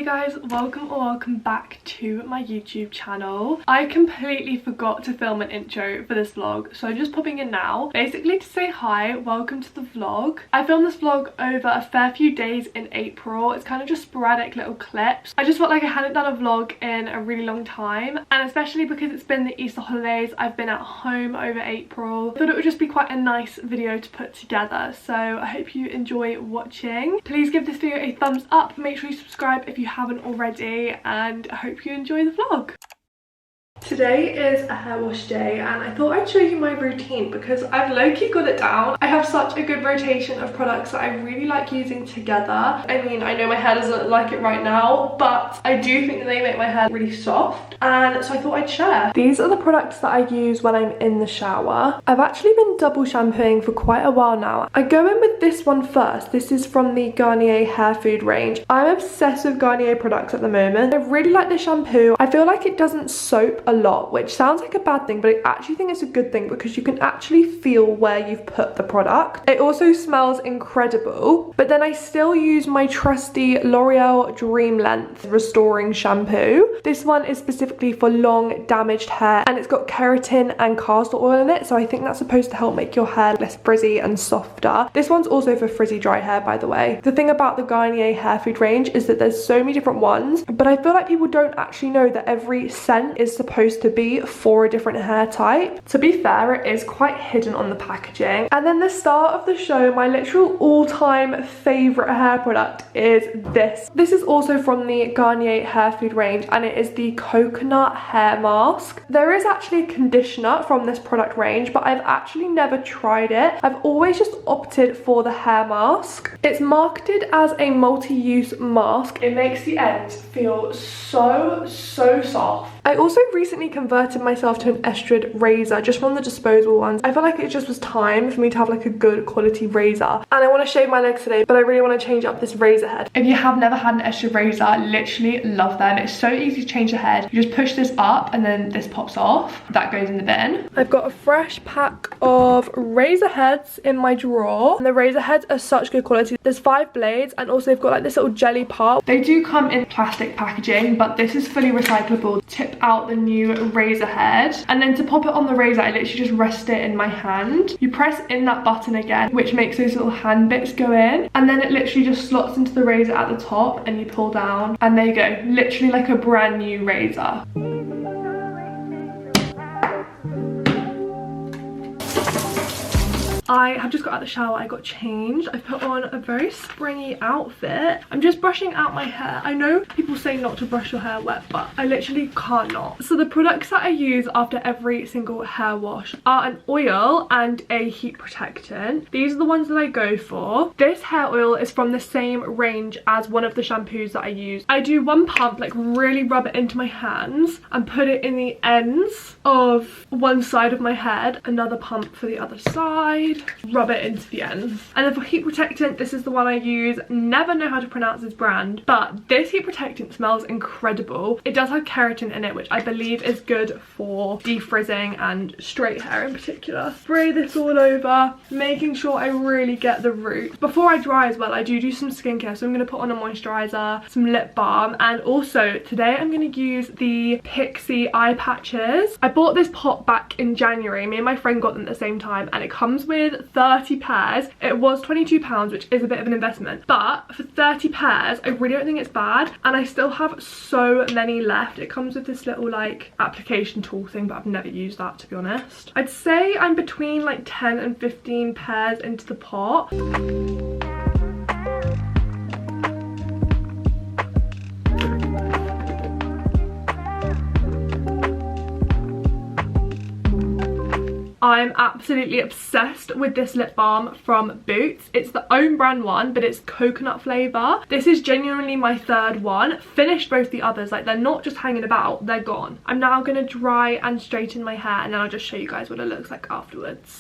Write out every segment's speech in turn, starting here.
Hey guys, welcome back to my YouTube channel. I completely forgot to film an intro for this vlog, so I'm just popping in now basically to say hi, welcome to the vlog. I filmed this vlog over a fair few days in April. It's kind of just sporadic little clips. I just felt like I hadn't done a vlog in a really long time, and especially because it's been the Easter holidays, I've been at home over April. I thought it would just be quite a nice video to put together, so I hope you enjoy watching. Please give this video a thumbs up, make sure you subscribe if you haven't already, and I hope you enjoy the vlog. Today is a hair wash day and I thought I'd show you my routine because I've low-key got it down. I have such a good rotation of products that I really like using together. I mean, I know my hair doesn't look like it right now, but I do think that they make my hair really soft, and so I thought I'd share. These are the products that I use when I'm in the shower. I've actually been double shampooing for quite a while now. I go in with this one first. This is from the Garnier hair food range. I'm obsessed with Garnier products at the moment. I really like this shampoo. I feel like it doesn't soap a lot, which sounds like a bad thing, but I actually think it's a good thing because you can actually feel where you've put the product. It also smells incredible, but then I still use my trusty L'Oreal Dream Length Restoring Shampoo. This one is specifically for long damaged hair and it's got keratin and castor oil in it, so I think that's supposed to help make your hair less frizzy and softer. This one's also for frizzy dry hair, by the way. The thing about the Garnier hair food range is that there's so many different ones, but I feel like people don't actually know that every scent is supposed to be for a different hair type. To be fair, it is quite hidden on the packaging. And then the start of the show, my literal all-time favorite hair product is this. This is also from the Garnier hair food range and it is the coconut hair mask. There is actually a conditioner from this product range, but I've actually never tried it. I've always just opted for the hair mask. It's marketed as a multi-use mask. It makes the ends feel so soft. I also recently converted myself to an Estrad razor, just from the disposable ones. I felt like it just was time for me to have like a good quality razor. And I want to shave my legs today, but I really want to change up this razor head. If you have never had an Estrad razor, literally love them. It's so easy to change the head. You just push this up and then this pops off. That goes in the bin. I've got a fresh pack of razor heads in my drawer. And the razor heads are such good quality. There's 5 blades and also they've got like this little jelly part. They do come in plastic packaging, but this is fully recyclable. Tip out the new razor head, and then to pop it on the razor, I literally just rest it in my hand. You press in that button again, which makes those little hand bits go in, and then it literally just slots into the razor at the top and you pull down, and there you go, literally like a brand new razor. I have just got out of the shower, I got changed. I put on a very springy outfit. I'm just brushing out my hair. I know people say not to brush your hair wet, but I literally can't not. So the products that I use after every single hair wash are an oil and a heat protectant. These are the ones that I go for. This hair oil is from the same range as one of the shampoos that I use. I do one pump, like really rub it into my hands and put it in the ends of one side of my head. Another pump for the other side. Rub it into the ends. And then for heat protectant, this is the one I use. Never know how to pronounce this brand, but this heat protectant smells incredible. It does have keratin in it, which I believe is good for defrizzing and straight hair in particular. Spray this all over, making sure I really get the root. Before I dry as well, I do some skincare, so I'm going to put on a moisturizer, some lip balm, and also today I'm going to use the Pixie eye patches. I bought this pot back in January. Me and my friend got them at the same time, and it comes with 30 pairs. It was £22, which is a bit of an investment, but for 30 pairs I really don't think it's bad, and I still have so many left. It comes with this little like application tool thing, but I've never used that, to be honest. I'd say I'm between like 10 and 15 pairs into the pot. I'm absolutely obsessed with this lip balm from Boots. It's the own brand one, but it's coconut flavour. This is genuinely my 3rd one. Finished both the others, like they're not just hanging about, they're gone. I'm now gonna dry and straighten my hair and then I'll just show you guys what it looks like afterwards.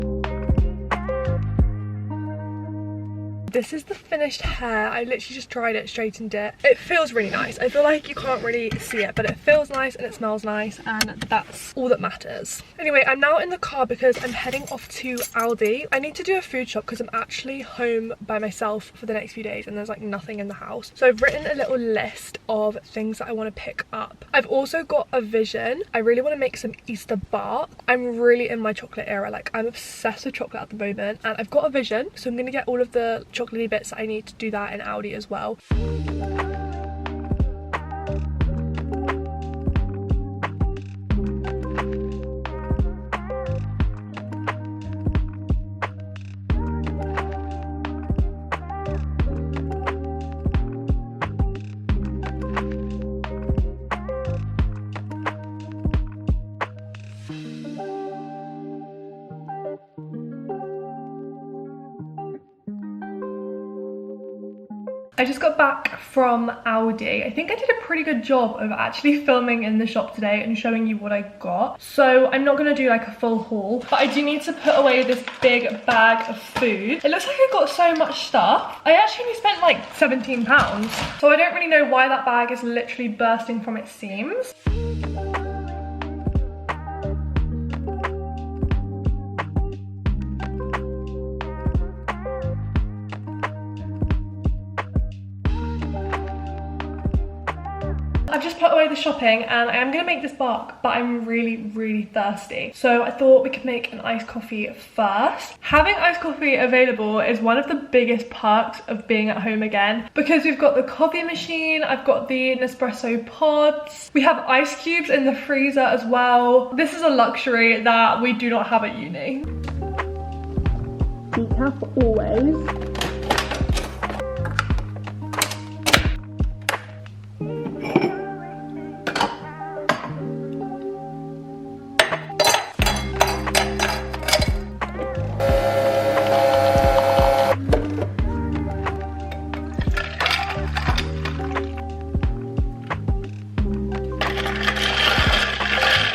This is the finished hair. I literally just dried it, straightened it. It feels really nice. I feel like you can't really see it, but it feels nice and it smells nice, and that's all that matters. Anyway, I'm now in the car because I'm heading off to Aldi. I need to do a food shop because I'm actually home by myself for the next few days and there's like nothing in the house. So I've written a little list of things that I want to pick up. I've also got a vision. I really want to make some Easter bark. I'm really in my chocolate era. Like, I'm obsessed with chocolate at the moment, and I've got a vision, so I'm going to get all of the chocolatey bits that I need to do that in Aldi as well. I just got back from Aldi. I think I did a pretty good job of actually filming in the shop today and showing you what I got. So I'm not going to do like a full haul, but I do need to put away this big bag of food. It looks like I got so much stuff. I actually spent like £17, so I don't really know why that bag is literally bursting from its seams. I've just put away the shopping and I am going to make this bark, but I'm really thirsty. So I thought we could make an iced coffee first. Having iced coffee available is one of the biggest perks of being at home again, because we've got the coffee machine, I've got the Nespresso pods, we have ice cubes in the freezer as well. This is a luxury that we do not have at uni. Decaf always.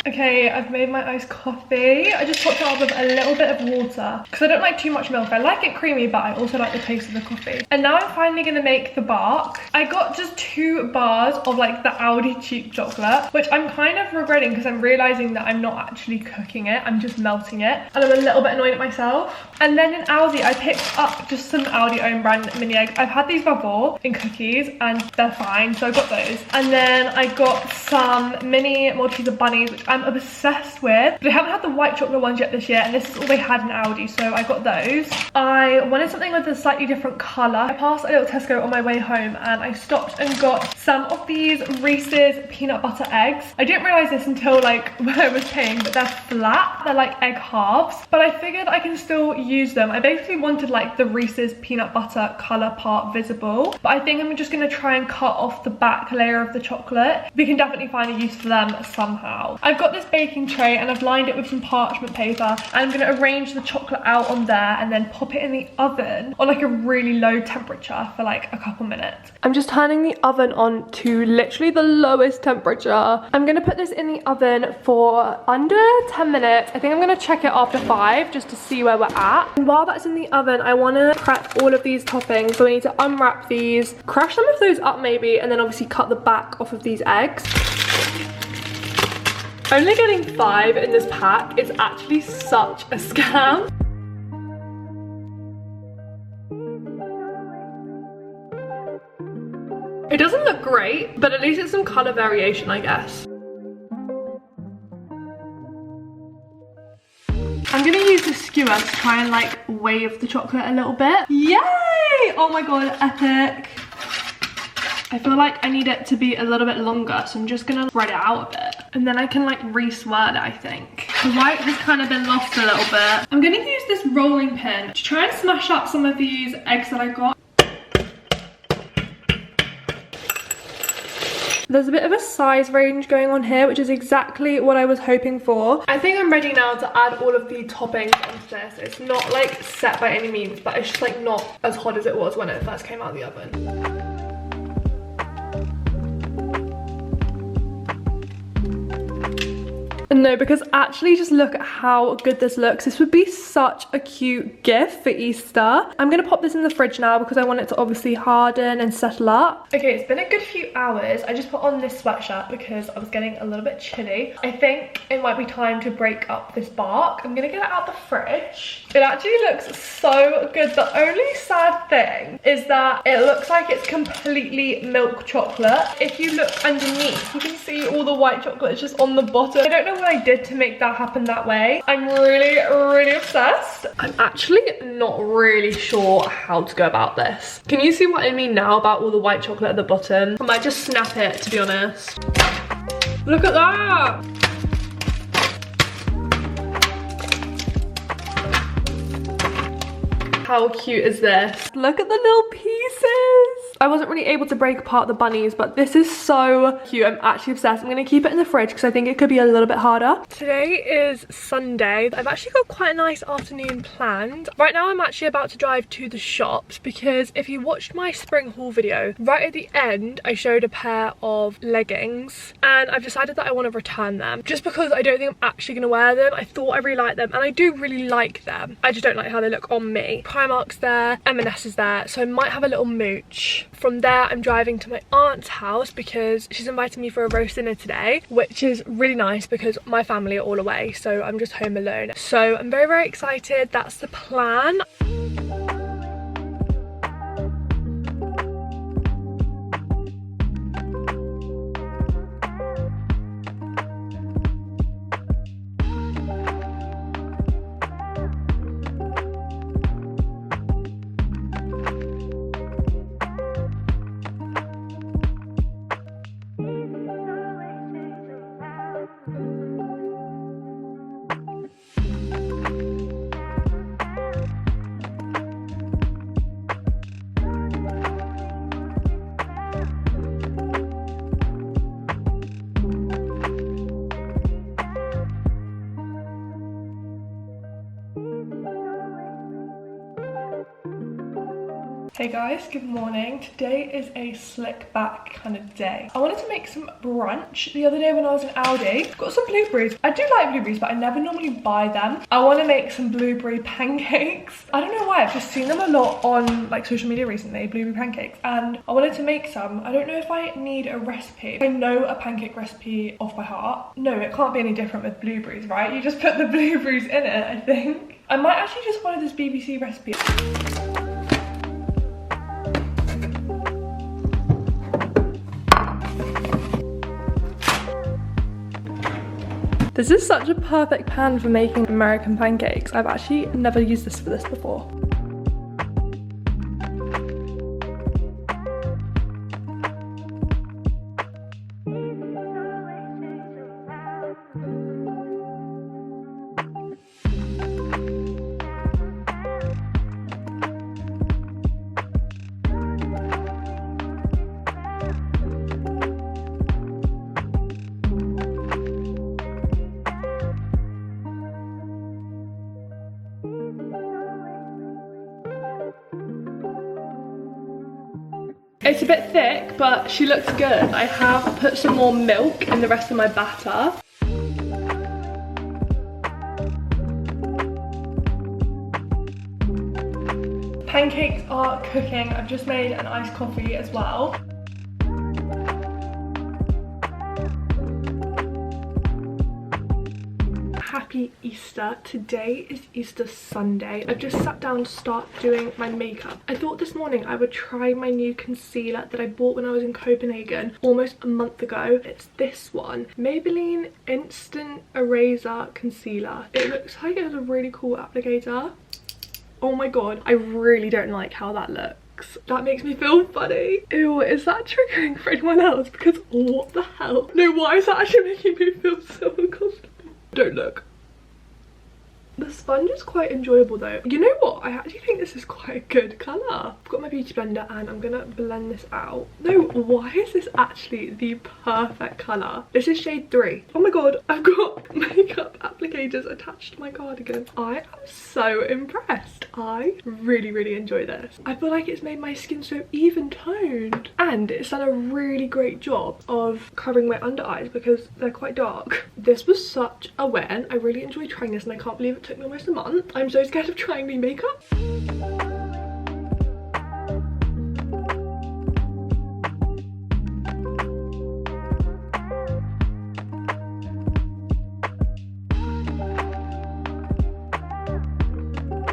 Okay, I've made my iced coffee. I just topped it up with a little bit of water because I don't like too much milk. I like it creamy, but I also like the taste of the coffee. And now I'm finally going to make the bark. I got just 2 bars of like the Aldi cheap chocolate, which I'm kind of regretting because I'm realizing that I'm not actually cooking it. I'm just melting it. And I'm a little bit annoyed at myself. And then in Aldi, I picked up just some Aldi own brand mini eggs. I've had these before in cookies and they're fine, so I got those. And then I got some mini Malteser bunnies, which I'm obsessed with, but I haven't had the white chocolate ones yet this year, and this is all they had in Aldi, so I got those. I wanted something with a slightly different colour. I passed a little Tesco on my way home and I stopped and got some of these Reese's peanut butter eggs. I didn't realise this until like when I was paying, but they're flat. They're like egg halves, but I figured I can still use them. I basically wanted like the Reese's peanut butter colour part visible, but I think I'm just going to try and cut off the back layer of the chocolate. We can definitely find a use for them somehow. I've got this baking tray and I've lined it with some parchment paper, and I'm going to arrange the chocolate out on there and then pop it in the oven on like a really low temperature for like a couple minutes. I'm just turning the oven on to literally the lowest temperature. I'm going to put this in the oven for under 10 minutes. I think I'm going to check it after 5 just to see where we're at. And while that's in the oven, I want to prep all of these toppings. So I need to unwrap these, crush some of those up maybe, and then obviously cut the back off of these eggs. Only getting 5 in this pack is actually such a scam. It doesn't look great, but at least it's some colour variation, I guess. I'm gonna use the skewer to try and like wave the chocolate a little bit. Yay! Oh my god, epic. I feel like I need it to be a little bit longer, so I'm just gonna spread it out a bit. And then I can like re-swirl it, I think. The white has kind of been lost a little bit. I'm gonna use this rolling pin to try and smash up some of these eggs that I got. There's a bit of a size range going on here, which is exactly what I was hoping for. I think I'm ready now to add all of the toppings onto this. It's not like set by any means, but it's just like not as hot as it was when it first came out of the oven. No, because actually just look at how good this looks. This would be such a cute gift for Easter. I'm gonna pop this in the fridge now because I want it to obviously harden and settle up. Okay, it's been a good few hours. I just put on this sweatshirt because I was getting a little bit chilly. I think it might be time to break up this bark. I'm gonna get it out the fridge. It actually looks so good. The only sad thing is that it looks like it's completely milk chocolate. If you look underneath, you can see all the white chocolate is just on the bottom. I don't know what I did to make that happen that way. I'm really obsessed. I'm actually not really sure how to go about this. Can you see what I mean now about all the white chocolate at the bottom? I might just snap it, to be honest. Look at that! How cute is this? Look at the little pieces. I wasn't really able to break apart the bunnies, but this is so cute. I'm actually obsessed. I'm gonna keep it in the fridge because I think it could be a little bit harder. Today is Sunday. I've actually got quite a nice afternoon planned. Right now I'm actually about to drive to the shops because if you watched my spring haul video, right at the end I showed a pair of leggings and I've decided that I want to return them just because I don't think I'm actually gonna wear them. I thought I really liked them and I do really like them. I just don't like how they look on me. Primark's there, M&S is there, so I might have a little mooch. From there I'm driving to my aunt's house because she's invited me for a roast dinner today, which is really nice because my family are all away, so I'm just home alone. So I'm very excited. That's the plan. Hey guys, good morning. Today is a slick back kind of day. I wanted to make some brunch the other day when I was in Aldi. Got some blueberries. I do like blueberries, but I never normally buy them. I want to make some blueberry pancakes. I don't know why, I've just seen them a lot on like social media recently, blueberry pancakes, and I wanted to make some. I don't know if I need a recipe. I know a pancake recipe off by heart. No, it can't be any different with blueberries, right? You just put the blueberries in it, I think. I might actually just follow this BBC recipe. This is such a perfect pan for making American pancakes. I've actually never used this for this before. It's a bit thick, but she looks good. I have put some more milk in the rest of my batter. Pancakes are cooking. I've just made an iced coffee as well. Happy Easter. Today is Easter Sunday. I've just sat down to start doing my makeup. I thought this morning I would try my new concealer that I bought when I was in Copenhagen almost a month ago. It's this one, Maybelline Instant Eraser Concealer. It looks like it has a really cool applicator. Oh my god, I really don't like how that looks. That makes me feel funny. Ew, is that triggering for anyone else? Because what the hell? No, why is that actually making me feel so uncomfortable? Don't look. The sponge is quite enjoyable though. You know what? I actually think this is quite a good colour. I've got my beauty blender and I'm gonna blend this out. No, why is this actually the perfect colour? This is shade 3. Oh my god, I've got makeup applicators attached to my cardigan. I am so impressed. I really enjoy this. I feel like it's made my skin so even toned, and it's done a really great job of covering my under eyes because they're quite dark. This was such a win. I really enjoyed trying this and I can't believe it took me almost a month. I'm so scared of trying new makeup.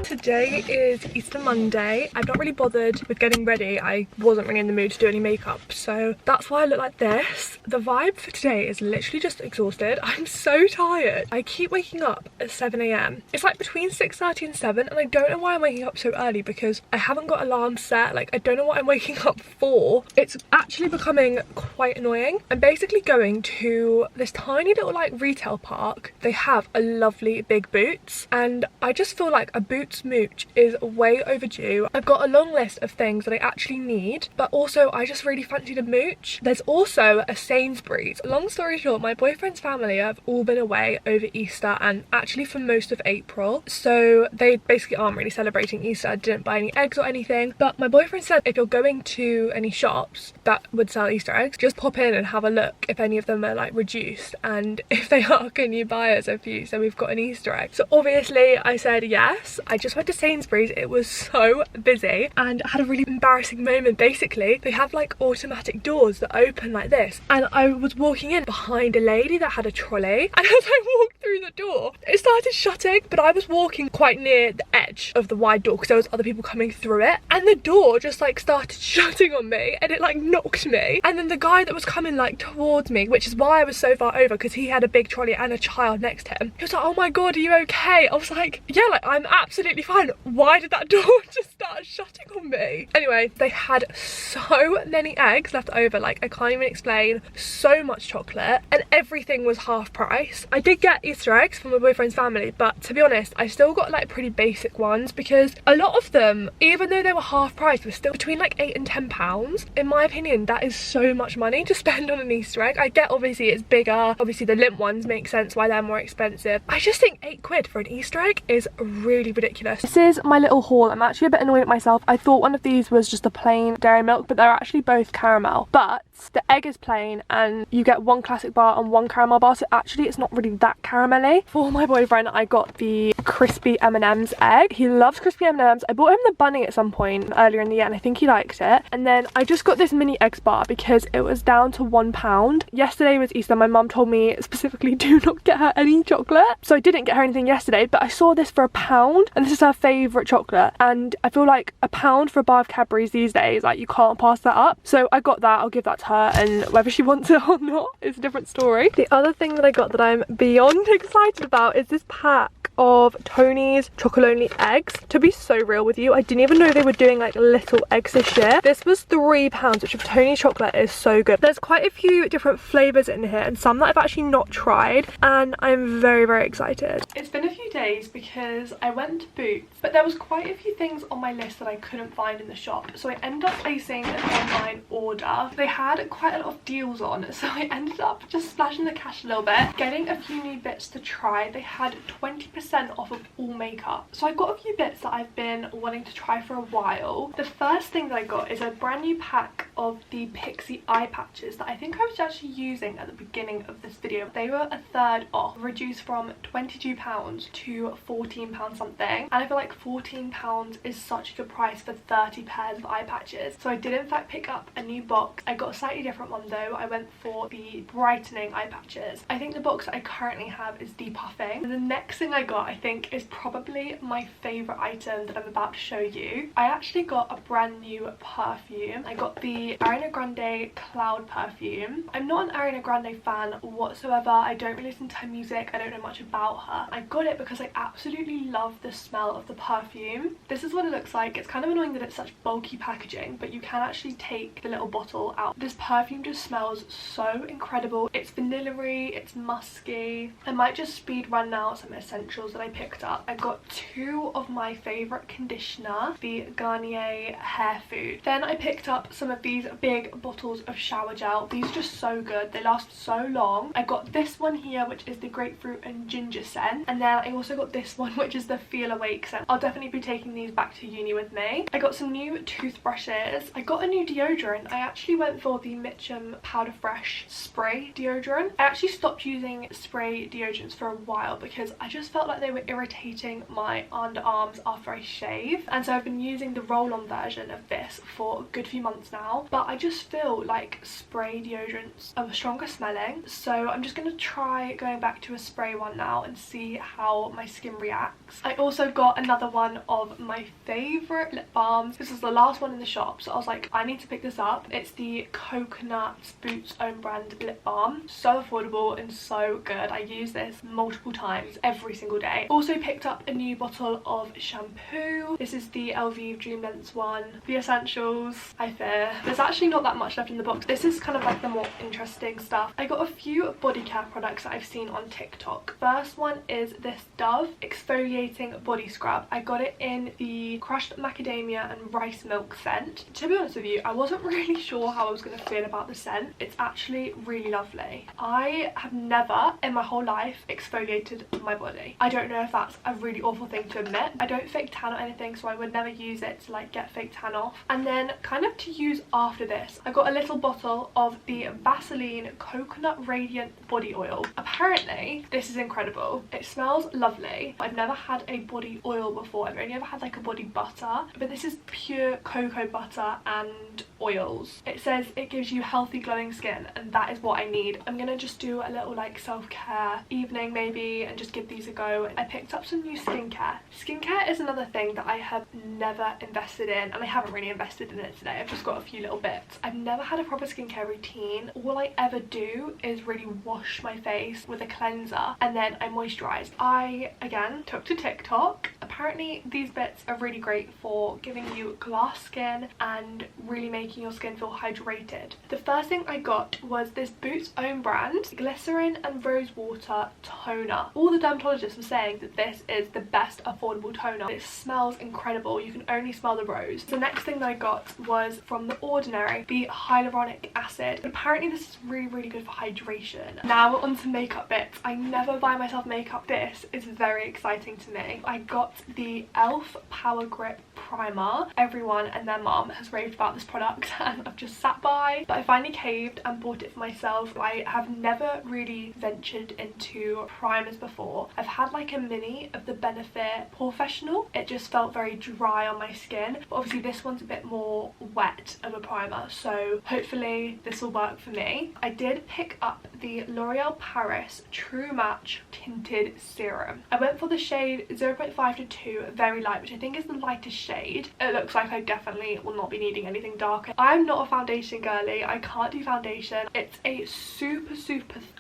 Today is Easter Monday. I've not really bothered with getting ready. I wasn't really in the mood to do any makeup, so that's why I look like this. The vibe for today is literally just exhausted. I'm so tired. I keep waking up at 7 AM. It's like between 6:30 and 7, and I don't know why I'm waking up so early because I haven't got alarms set. Like, I don't know what I'm waking up for. It's actually becoming quite annoying. I'm basically going to this tiny little like retail park. They have a lovely big Boots, and I just feel like a Boots mooch is way overdue. I've got a long list of things that I actually need, but also I just really fancied a mooch. There's also a Sainsbury's. Long story short, my boyfriend's family have all been away over Easter and actually for most of April, so they basically aren't really celebrating Easter. I didn't buy any eggs or anything, but my boyfriend said if you're going to any shops that would sell Easter eggs, just pop in and have a look if any of them are like reduced, and if they are, can you buy us a few so we've got an Easter egg? So obviously I said yes. I just went to Sainsbury's. It was so busy and I had a really embarrassing moment. Basically, they have like automatic doors that open like this, and I was walking in behind a lady that had a trolley, and as I walked through the door, it started shutting, but I was walking quite near the edge of the wide door because there was other people coming through it, and the door just like started shutting on me and it like knocked me. And then the guy that was coming like towards me, which is why I was so far over because he had a big trolley and a child next to him, he was like, oh my god, are you okay? I was like, yeah, like I'm absolutely fine. Why did that door just start shutting on me? Anyway, they had so many eggs left over, like I can't even explain. So much chocolate, and everything was half price. I did get Easter eggs from my boyfriend's family, but to be honest, I still got like pretty basic ones because a lot of them, even though they were half price, were still between like £8 and £10. In my opinion, that is so much money to spend on an Easter egg. I get obviously it's bigger, obviously the limp ones make sense why they're more expensive. I just think £8 for an Easter egg is really ridiculous. This is my little haul. I'm actually a bit annoyed at myself. I thought one of these was just a plain dairy milk, but they're actually both caramel. But the egg is plain and you get one classic bar and one caramel bar, so actually it's not really that caramelly. For my boyfriend, I got the crispy M&M's egg. He loves crispy M&M's. I bought him the bunny at some point earlier in the year and I think he liked it. And then I just got this mini eggs bar because it was down to £1. Yesterday was Easter. My mum told me specifically do not get her any chocolate, so I didn't get her anything yesterday, but I saw this for £1 and this is her favourite chocolate, and I feel like £1 for a bar of Cadbury's these days, like you can't pass that up. So I got that. I'll give that to her, and whether she wants it or not is a different story. The other thing that I got that I'm beyond excited about is this pack of Tony's chocolonely eggs. To be so real with you, I didn't even know they were doing like little eggs this year. This was £3, which for Tony's chocolate is so good. There's quite a few different flavours in here and some that I've actually not tried, and I'm very excited. It's been a few days because I went to Boots, but there was quite a few things on my list that I couldn't find in the shop, so I ended up placing an online order. They had quite a lot of deals on, so I ended up just splashing the cash a little bit, getting a few new bits to try. They had 20% off of all makeup, so I got a few bits that I've been wanting to try for a while. The first thing that I got is a brand new pack of the Pixie eye patches that I think I was actually using at the beginning of this video. They were a third off, reduced from £22 to £14 something, and I feel like £14 is such a good price for 30 pairs of eye patches. So I did in fact pick up a new box. I got a slightly different one though. I went for the brightening eye patches. I think the box that I currently have is depuffing. And the next thing I got, I think, is probably my favourite item that I'm about to show you. I actually got a brand new perfume. I got the Ariana Grande Cloud perfume. I'm not an Ariana Grande fan whatsoever. I don't really listen to her music. I don't know much about her. I got it because I absolutely love the smell of the perfume. This is what it looks like. It's kind of annoying that it's such bulky packaging, but you can actually take the little bottle out. This perfume just smells so incredible. It's vanilla-y, it's musky. I might just speed run now some essentials essentials that I picked up. I got 2 of my favourite conditioner, the Garnier Hair Food. Then I picked up some of these big bottles of shower gel. These are just so good. They last so long. I got this one here, which is the grapefruit and ginger scent. And then I also got this one, which is the Feel Awake scent. I'll definitely be taking these back to uni with me. I got some new toothbrushes. I got a new deodorant. I actually went for the Mitchum Powder Fresh spray deodorant. I actually stopped using spray deodorants for a while because I just felt like they were irritating my underarms after I shave, and so I've been using the roll-on version of this for a good few months now, but I just feel like spray deodorants are stronger smelling, so I'm just going to try going back to a spray one now and see how my skin reacts. I also got another one of my favourite lip balms. This is the last one in the shop, so I was like, I need to pick this up. It's the Coconut Boots own brand lip balm. So affordable and so good. I use this multiple times every single day. Also picked up a new bottle of shampoo. This is the LV Dream Lengths one. The essentials, I fear. There's actually not that much left in the box. This is kind of like the more interesting stuff. I got a few body care products that I've seen on TikTok. First one is this Dove exfoliating body scrub. I got it in the crushed macadamia and rice milk scent. To be honest with you, I wasn't really sure how I was going to feel about the scent. It's actually really lovely. I have never in my whole life exfoliated my body. I don't know if that's a really awful thing to admit. I don't fake tan or anything, so I would never use it to like get fake tan off. And then kind of to use after this, I got a little bottle of the Vaseline Coconut Radiant Body Oil. Apparently this is incredible. It smells lovely. I've never had a body oil before. I've only ever had like a body butter, but this is pure cocoa butter and oils. It says it gives you healthy glowing skin, and that is what I need. I'm gonna just do a little like self-care evening maybe and just give these a go. I picked up some new skincare. Skincare is another thing that I have never invested in, and I haven't really invested in it today. I've just got a few little bits. I've never had a proper skincare routine. All I ever do is really wash my face with a cleanser and then I moisturize. I again took to TikTok. Apparently these bits are really great for giving you glass skin and really making your skin feel hydrated. The first thing I got was this Boots own brand glycerin and rose water toner. All the dermatologists were saying that this is the best affordable toner. It smells incredible. You can only smell the rose. The next thing that I got was from The Ordinary, the hyaluronic acid. Apparently this is really good for hydration. Now on to makeup bits. I never buy myself makeup. This is very exciting to me. I got the e.l.f. Power Grip Primer. Everyone and their mum has raved about this product and I've just sat by, but I finally caved and bought it for myself. I have never really ventured into primers before. I've had like a mini of the Benefit Professional. It just felt very dry on my skin, but obviously this one's a bit more wet of a primer, so hopefully this will work for me. I did pick up the L'Oreal Paris True Match Tinted Serum. I went for the shade 0.5 to 2 Very Light, which I think is the lightest shade. It looks like I definitely will not be needing anything darker. I'm not a foundation girly. I can't do foundation. It's a super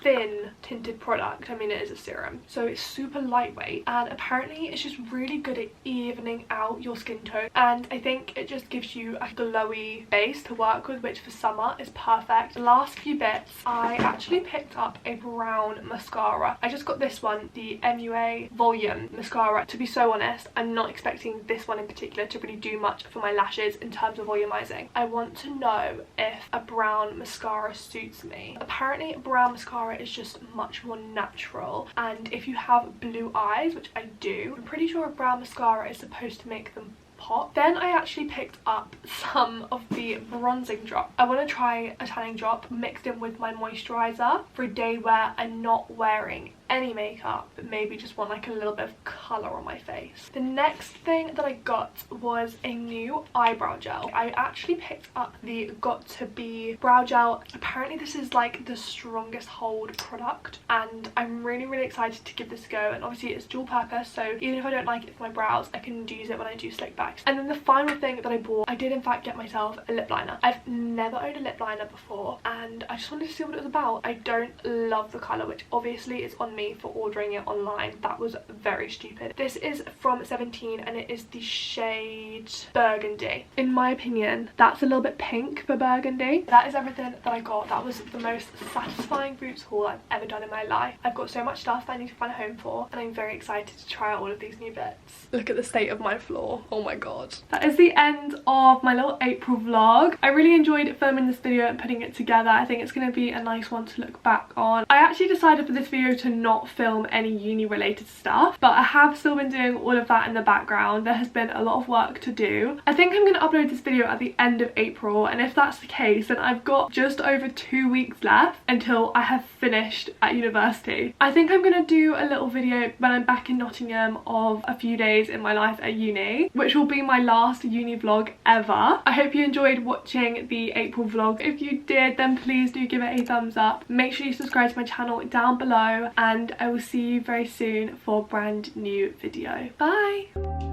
thin tinted product. I mean, it is a serum, so it's super lightweight, and apparently it's just really good at evening out your skin tone, and I think it just gives you a glowy base to work with, which for summer is perfect. The last few bits, I actually picked up a brown mascara. I just got this one, the MUA Volume Mascara. To be so honest, I'm not expecting this one in particular to really do much for my lashes in terms of volumizing. I want to know if a brown mascara suits me. Apparently brown mascara is just much more natural, and if you have blue eyes, which I do, I'm pretty sure a brown mascara is supposed to make them pop. Then I actually picked up some of the bronzing drop. I want to try a tanning drop mixed in with my moisturizer for a day where I'm not wearing any makeup, but maybe just want like a little bit of colour on my face. The next thing that I got was a new eyebrow gel. I actually picked up the Got To Be brow gel. Apparently this is like the strongest hold product, and I'm really excited to give this a go, and obviously it's dual purpose, so even if I don't like it for my brows, I can use it when I do slick backs. And then the final thing that I bought, I did in fact get myself a lip liner. I've never owned a lip liner before, and I just wanted to see what it was about. I don't love the colour, which obviously is on me me for ordering it online. That was very stupid. This is from 17 and it is the shade Burgundy. In my opinion, that's a little bit pink for burgundy. That is everything that I got. That was the most satisfying Boots haul I've ever done in my life. I've got so much stuff that I need to find a home for, and I'm very excited to try out all of these new bits. Look at the state of my floor. Oh my god. That is the end of my little April vlog. I really enjoyed filming this video and putting it together. I think it's going to be a nice one to look back on. I actually decided for this video to not film any uni related stuff, but I have still been doing all of that in the background. There has been a lot of work to do. I think I'm going to upload this video at the end of April, and if that's the case, then I've got just over 2 weeks left until I have finished at university. I think I'm going to do a little video when I'm back in Nottingham of a few days in my life at uni, which will be my last uni vlog ever. I hope you enjoyed watching the April vlog. If you did, then please do give it a thumbs up. Make sure you subscribe to my channel down below, and I will see you very soon for a brand new video. Bye!